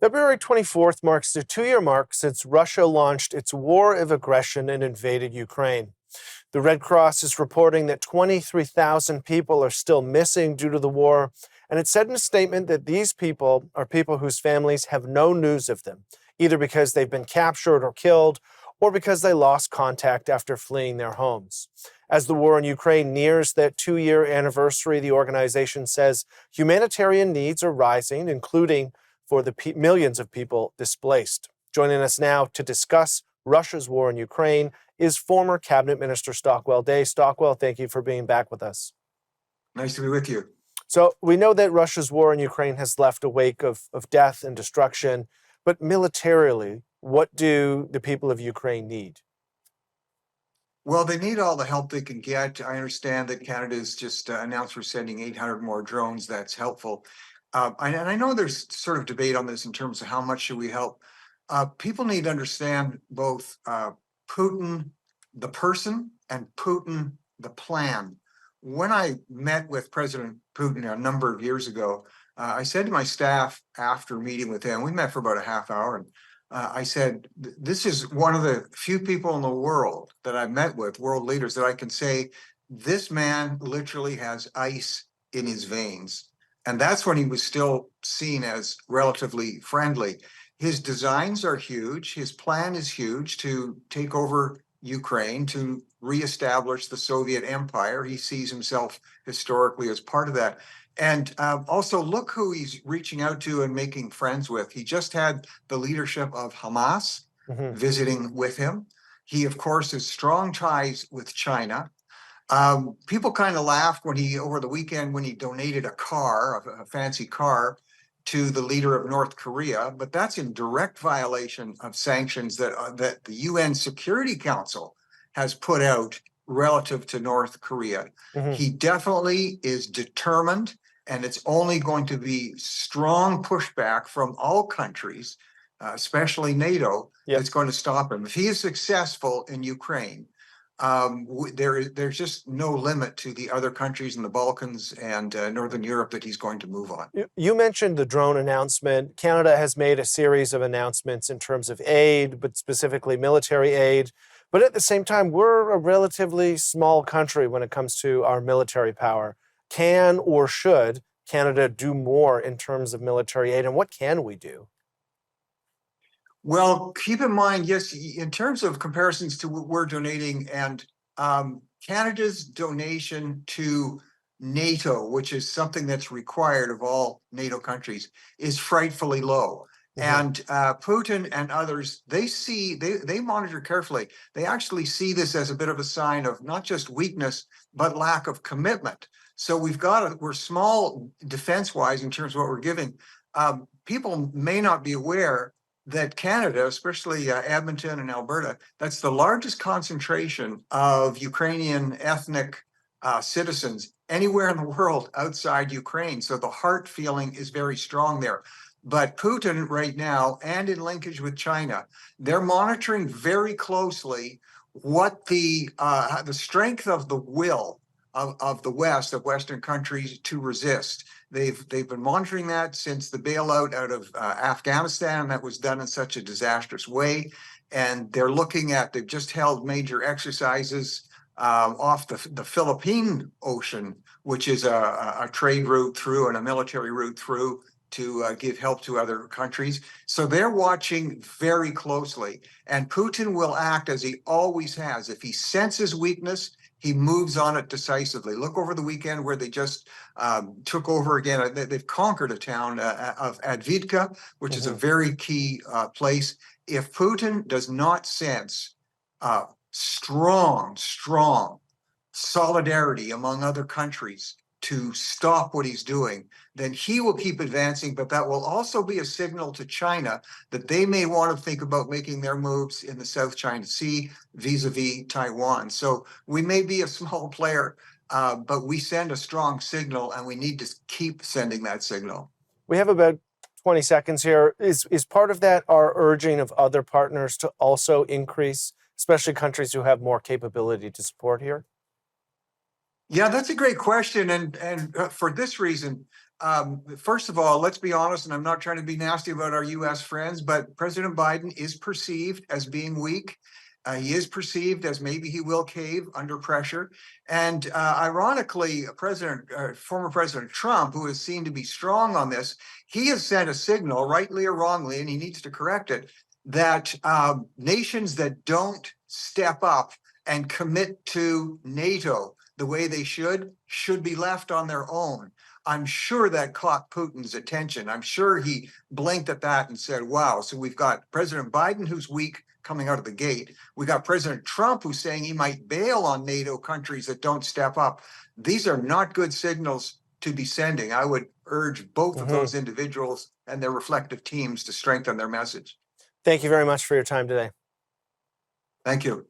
February 24th marks the two-year mark since Russia launched its war of aggression and invaded Ukraine. The Red Cross is reporting that 23,000 people are still missing due to the war, and it said in a statement that these people are people whose families have no news of them, either because they've been captured or killed, or because they lost contact after fleeing their homes. As the war in Ukraine nears that two-year anniversary, the organization says humanitarian needs are rising, including for the millions of people displaced. Joining us now to discuss Russia's war in Ukraine is former Cabinet Minister Stockwell. Dave Stockwell, thank you for being back with us. Nice to be with you. So we know that Russia's war in Ukraine has left a wake of death and destruction, but militarily, what do the people of Ukraine need? Well, they need all the help they can get. I understand that Canada's just announced we're sending 800 more drones. That's helpful. And I know there's sort of debate on this in terms of how much should we help. People need to understand both Putin, the person, and Putin, the plan. When I met with President Putin a number of years ago, I said to my staff after meeting with him, we met for about a half hour, and I said, this is one of the few people in the world that I've met with, world leaders, that I can say, this man literally has ice in his veins. And that's when he was still seen as relatively friendly. His designs are huge. His plan is huge to take over Ukraine, to reestablish the Soviet Empire. He sees himself historically as part of that. And also look who he's reaching out to and making friends with. He just had the leadership of Hamas visiting with him. He, of course, has strong ties with China. People kind of laughed when over the weekend, when he donated a car, a fancy car, to the leader of North Korea, but that's in direct violation of sanctions that the UN Security Council has put out relative to North Korea. He definitely is determined, and it's only going to be strong pushback from all countries, especially NATO, that's going to stop him. If he is successful in Ukraine, there's just no limit to the other countries in the Balkans and Northern Europe that he's going to move on. You mentioned the drone announcement. Canada has made a series of announcements in terms of aid, but specifically military aid. But at the same time, we're a relatively small country when it comes to our military power. Can or should Canada do more in terms of military aid, and what can we do? Well, keep in mind, yes, in terms of comparisons to what we're donating, and Canada's donation to NATO, which is something that's required of all NATO countries, is frightfully low. And Putin and others, they monitor carefully. They actually see this as a bit of a sign of not just weakness, but lack of commitment. So we're small defense-wise in terms of what we're giving. People may not be aware that Canada, especially Edmonton and Alberta, that's the largest concentration of Ukrainian ethnic citizens anywhere in the world outside Ukraine. So the heart feeling is very strong there. But Putin right now, and in linkage with China, they're monitoring very closely what the strength of the will of the West, of Western countries to resist. They've been monitoring that since the bailout out of Afghanistan, that was done in such a disastrous way. And they've just held major exercises off the Philippine Ocean, which is a trade route through and a military route through to give help to other countries. So they're watching very closely. And Putin will act as he always has. If he senses weakness, he moves on it decisively. Look over the weekend where they just took over again. They've conquered a town of Advitka, which is a very key place. If Putin does not sense strong solidarity among other countries to stop what he's doing, then he will keep advancing, but that will also be a signal to China that they may want to think about making their moves in the South China Sea vis-a-vis Taiwan. So we may be a small player, but we send a strong signal, and we need to keep sending that signal. We have about 20 seconds here. Is part of that our urging of other partners to also increase, especially countries who have more capability to support here? Yeah, that's a great question. And for this reason, First of all, let's be honest, and I'm not trying to be nasty about our US friends, but President Biden is perceived as being weak. He is perceived as maybe he will cave under pressure. And ironically, former President Trump, who is seen to be strong on this, he has sent a signal, rightly or wrongly, and he needs to correct it, that nations that don't step up and commit to NATO the way they should be left on their own. I'm sure that caught Putin's attention. I'm sure he blinked at that and said, wow, so we've got President Biden, who's weak coming out of the gate. We got President Trump, who's saying he might bail on NATO countries that don't step up. These are not good signals to be sending. I would urge both of those individuals and their reflective teams to strengthen their message. Thank you very much for your time today. Thank you.